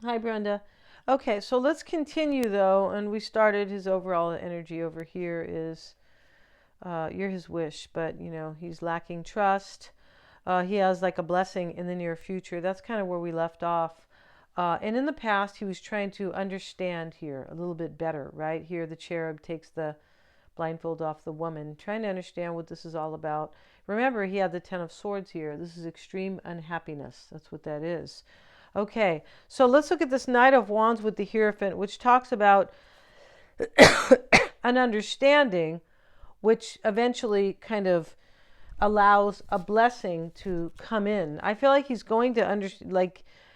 Hi, Brenda. Okay, so let's continue though. And we started his overall energy over here is you're his wish, but he's lacking trust. He has like a blessing in the near future. That's kind of where we left off. And in the past, he was trying to understand here a little bit better, right? Here, the cherub takes the blindfold off the woman, trying to understand what this is all about. Remember, he had the Ten of Swords here. This is extreme unhappiness. That's what that is. Okay, so let's look at this Knight of Wands with the Hierophant, which talks about an understanding, which eventually kind of allows a blessing to come in. I feel like he's going to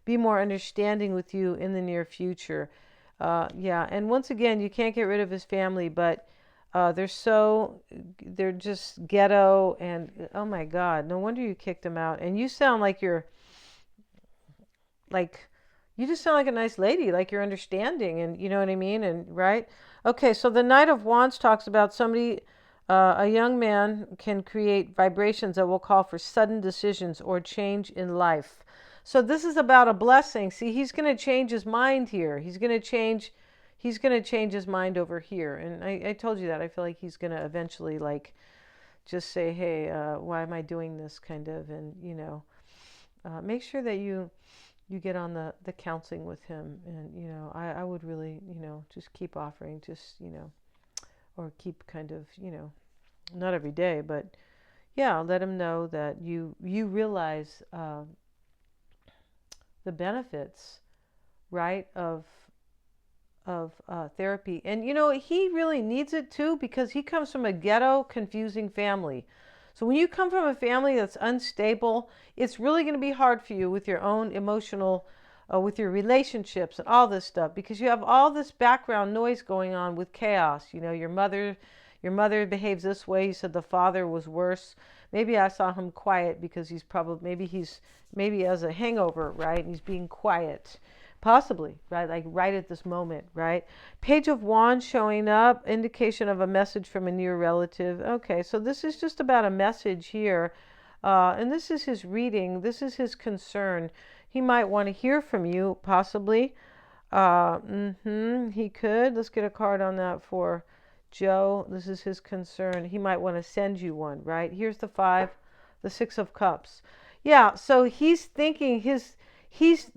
be more understanding with you in the near future. Yeah, and once again, you can't get rid of his family, but they're just ghetto, and oh my God, no wonder you kicked him out. And you sound like like you just sound like a nice lady, like you're understanding, and you know what I mean, and right. Okay, so the Knight of Wands talks about somebody, a young man can create vibrations that will call for sudden decisions or change in life. So this is about a blessing. See, he's going to change his mind here. He's going to change his mind over here. And I told you that I feel like he's going to eventually like just say, hey, why am I doing this, kind of, and make sure that you get on the counseling with him. And I would really just keep offering, just or keep kind of not every day, but yeah, let him know that you realize the benefits, right, of therapy. And he really needs it too, because he comes from a ghetto, confusing family. So when you come from a family that's unstable, it's really going to be hard for you with your own emotional, with your relationships and all this stuff, because you have all this background noise going on with chaos. Your mother behaves this way. You said the father was worse. Maybe I saw him quiet because maybe he has a hangover, right? And he's being quiet. Possibly, right? Like right at this moment, right? Page of Wands showing up, indication of a message from a near relative. Okay, so this is just about a message here. And this is his reading. This is his concern. He might want to hear from you, possibly. He could. Let's get a card on that for Joe. This is his concern. He might want to send you one, right? Here's the Six of Cups. Yeah, so he's thinking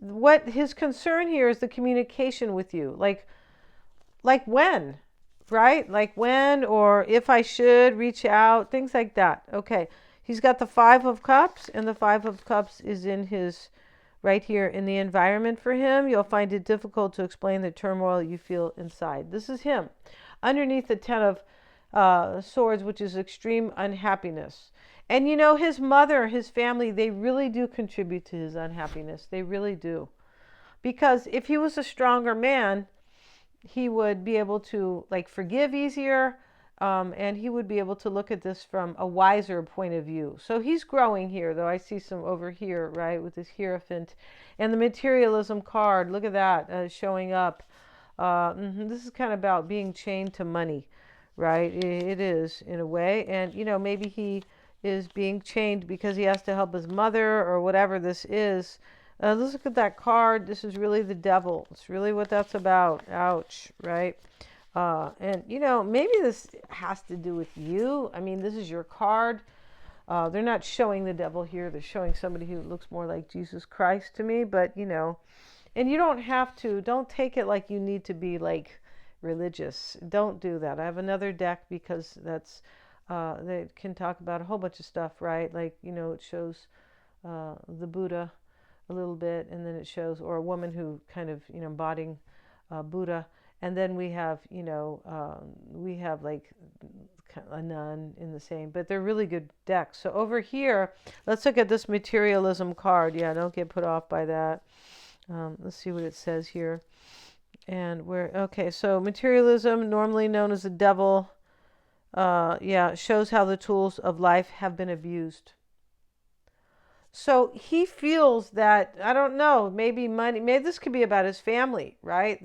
what his concern here is the communication with you. Like when, right? Like when, or if I should reach out, things like that. Okay. He's got the Five of Cups, and the Five of Cups is in his right here in the environment for him. You'll find it difficult to explain the turmoil you feel inside. This is him. Underneath the Ten of Swords, which is extreme unhappiness. And his mother, his family, they really do contribute to his unhappiness. They really do. Because if he was a stronger man, he would be able to like forgive easier, and he would be able to look at this from a wiser point of view. So he's growing here, though. I see some over here, right, with this Hierophant. And the materialism card, look at that, showing up. This is kind of about being chained to money, right? It is, in a way. And, maybe he is being chained because he has to help his mother or whatever this is. Let's look at that card. This is really the devil. It's really what that's about. Ouch, right? And, maybe this has to do with you. I mean, this is your card. They're not showing the devil here. They're showing somebody who looks more like Jesus Christ to me. But, and you don't take it like you need to be like religious. Don't do that. I have another deck because that can talk about a whole bunch of stuff, right? Like, it shows the Buddha a little bit, and then it shows, or a woman who kind of, embodying Buddha. And then we have like a nun in the same, but they're really good decks. So over here, let's look at this materialism card. Yeah, don't get put off by that. Let's see what it says here. And okay, so materialism, normally known as the devil, shows how the tools of life have been abused. So he feels that, I don't know, maybe money, maybe this could be about his family, right?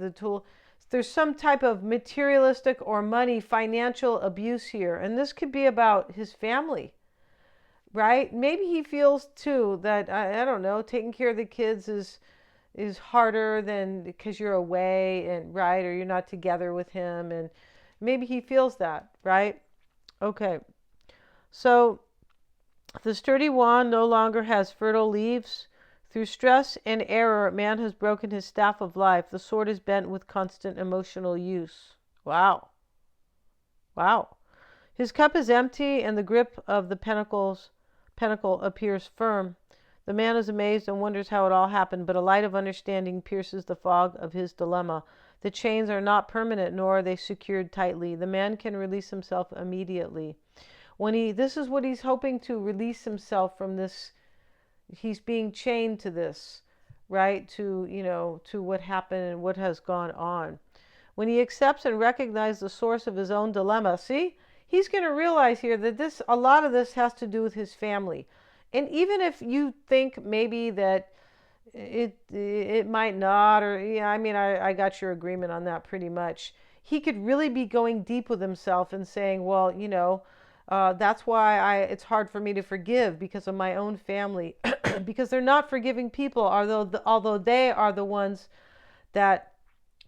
There's some type of materialistic or money, financial abuse here. And this could be about his family, right? Maybe he feels too that, I don't know, taking care of the kids is is harder than because you're away and right, or you're not together with him, and maybe he feels that, right? Okay. So the sturdy wand no longer has fertile leaves. Through stress and error, man has broken his staff of life. The sword is bent with constant emotional use. Wow. Wow. His cup is empty, and the grip of the pentacle appears firm. The man is amazed and wonders how it all happened, but a light of understanding pierces the fog of his dilemma. The chains are not permanent, nor are they secured tightly. The man can release himself immediately. This is what he's hoping to release himself from this. He's being chained to this, right? To what happened and what has gone on. When he accepts and recognizes the source of his own dilemma, see, he's going to realize here that a lot of this has to do with his family. And even if you think maybe that it might not, or yeah, I mean, I got your agreement on that pretty much. He could really be going deep with himself and saying, well, that's why it's hard for me to forgive because of my own family, because they're not forgiving people, although they are the ones that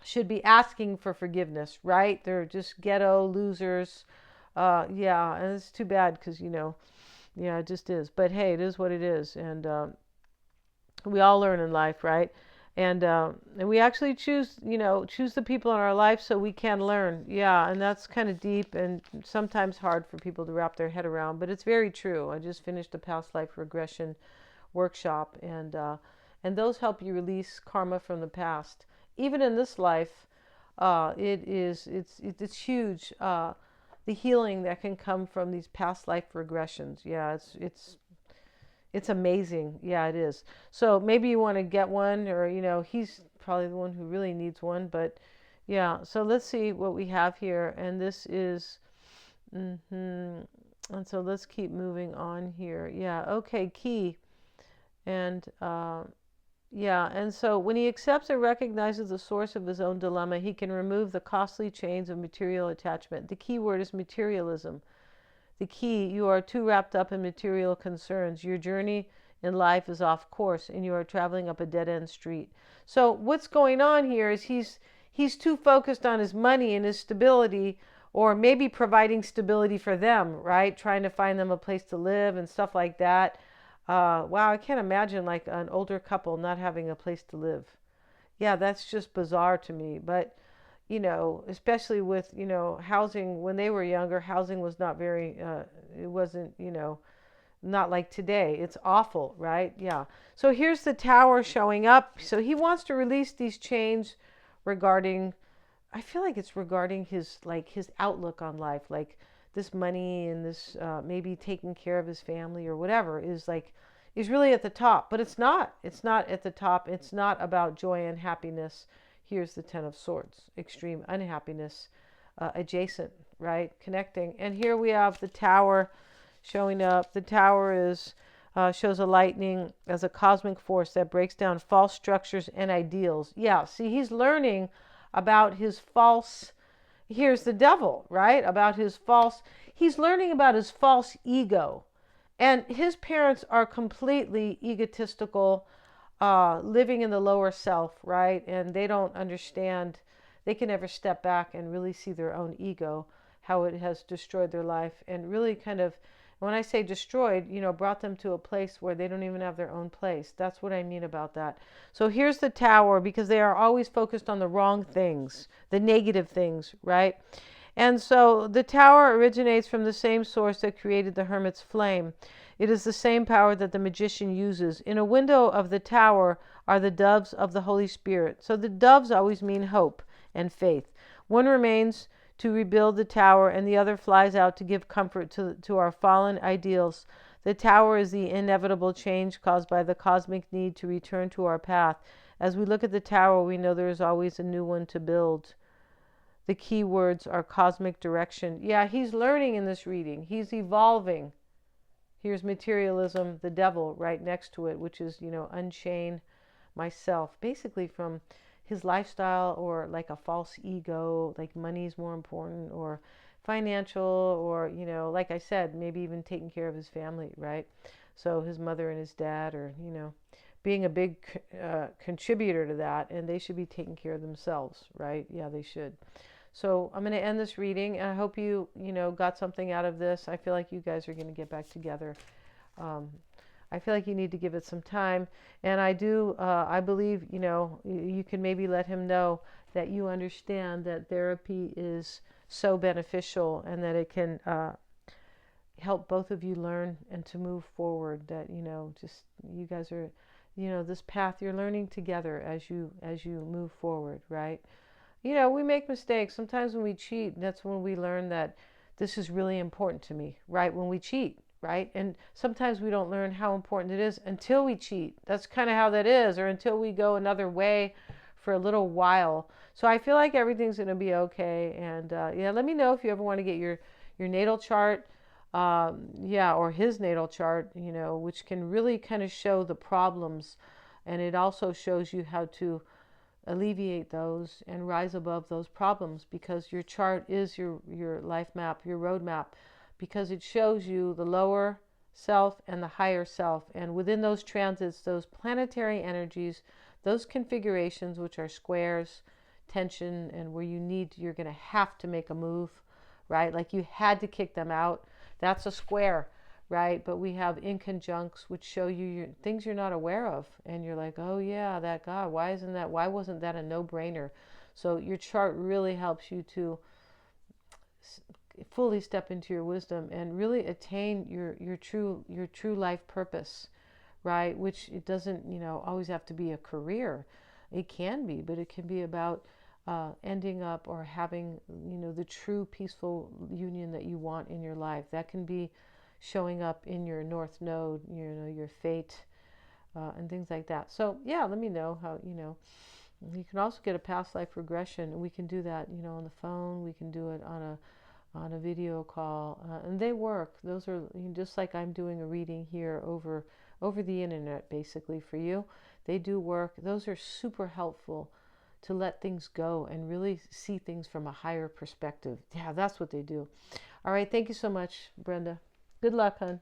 should be asking for forgiveness, right? They're just ghetto losers. Yeah, and it's too bad because, yeah, it just is. But hey, it is what it is. And we all learn in life, right? And we actually choose the people in our life so we can learn. Yeah, and that's kind of deep and sometimes hard for people to wrap their head around, but it's very true. I just finished a past life regression workshop, and those help you release karma from the past. Even in this life, it's huge. The healing that can come from these past life regressions. Yeah, it's amazing. Yeah, it is. So maybe you want to get one, or he's probably the one who really needs one. But yeah, so let's see what we have here, and this is, and so let's keep moving on here. Yeah, okay, key, and yeah, and so when he accepts and recognizes the source of his own dilemma, he can remove the costly chains of material attachment. The key word is materialism. The key, you are too wrapped up in material concerns. Your journey in life is off course and you are traveling up a dead-end street. So what's going on here is he's too focused on his money and his stability, or maybe providing stability for them, right? Trying to find them a place to live and stuff like that. Wow, I can't imagine like an older couple not having a place to live. Yeah, that's just bizarre to me. But especially with, housing, when they were younger, housing was not very, it wasn't, not like today. It's awful, right? Yeah. So here's the tower showing up. So he wants to release these chains regarding, I feel like it's regarding his outlook on life, like this money and this, maybe taking care of his family or whatever is really at the top, but it's not at the top. It's not about joy and happiness. Here's the Ten of Swords, extreme unhappiness, adjacent, right? Connecting. And here we have the tower showing up. The tower shows a lightning as a cosmic force that breaks down false structures and ideals. Yeah, see, he's learning about his false, here's the devil, right? He's learning about his false ego. And his parents are completely egotistical, living in the lower self, right? And they don't understand, they can never step back and really see their own ego, how it has destroyed their life, and really kind of, when I say destroyed, brought them to a place where they don't even have their own place. That's what I mean about that. So here's the tower, because they are always focused on the wrong things, the negative things, right? And so the tower originates from the same source that created the hermit's flame. It is the same power that the magician uses. In a window of the tower are the doves of the Holy Spirit. So the doves always mean hope and faith. One remains to rebuild the tower, and the other flies out to give comfort to our fallen ideals. The tower is the inevitable change caused by the cosmic need to return to our path. As we look at the tower, we know there is always a new one to build. The key words are cosmic direction. Yeah, he's learning in this reading. He's evolving. Here's materialism, the devil, right next to it, which is, unchain myself. Basically from his lifestyle, or like a false ego, like money's more important, or financial, or, like I said, maybe even taking care of his family, right? So his mother and his dad, or, being a big contributor to that, and they should be taking care of themselves, right? Yeah, they should. So I'm going to end this reading, and I hope you got something out of this. I feel like you guys are going to get back together. I feel like you need to give it some time, and I believe, you can maybe let him know that you understand that therapy is so beneficial, and that it can help both of you learn and to move forward. That just you guys are, this path you're learning together as you move forward, right? We make mistakes sometimes when we cheat. That's when we learn that this is really important to me, right? When we cheat, right? And sometimes we don't learn how important it is until we cheat. That's kind of how that is, or until we go another way for a little while. So I feel like everything's going to be okay. And yeah, let me know if you ever want to get your natal chart, or his natal chart, which can really kind of show the problems, and it also shows you how to alleviate those and rise above those problems, because your chart is your life map, your road map, because it shows you the lower self and the higher self, and within those transits, those planetary energies, those configurations, which are squares, tension, and where you're going to have to make a move, right? Like you had to kick them out. That's a square, right? But we have inconjuncts, which show you things you're not aware of, and you're like, oh yeah, that God, why wasn't that a no-brainer? So your chart really helps you to fully step into your wisdom and really attain your true life purpose, right? Which it doesn't always have to be a career. It can be, but it can be about ending up or having the true peaceful union that you want in your life. That can be showing up in your north node, your fate, and things like that. So yeah, let me know how. You can also get a past life regression, and we can do that on the phone. We can do it on a video call, and they work. Those are just like I'm doing a reading here over the internet, basically, for you. They do work. Those are super helpful to let things go and really see things from a higher perspective. Yeah, that's what they do. All right, thank you so much, Brenda. Good luck, hon.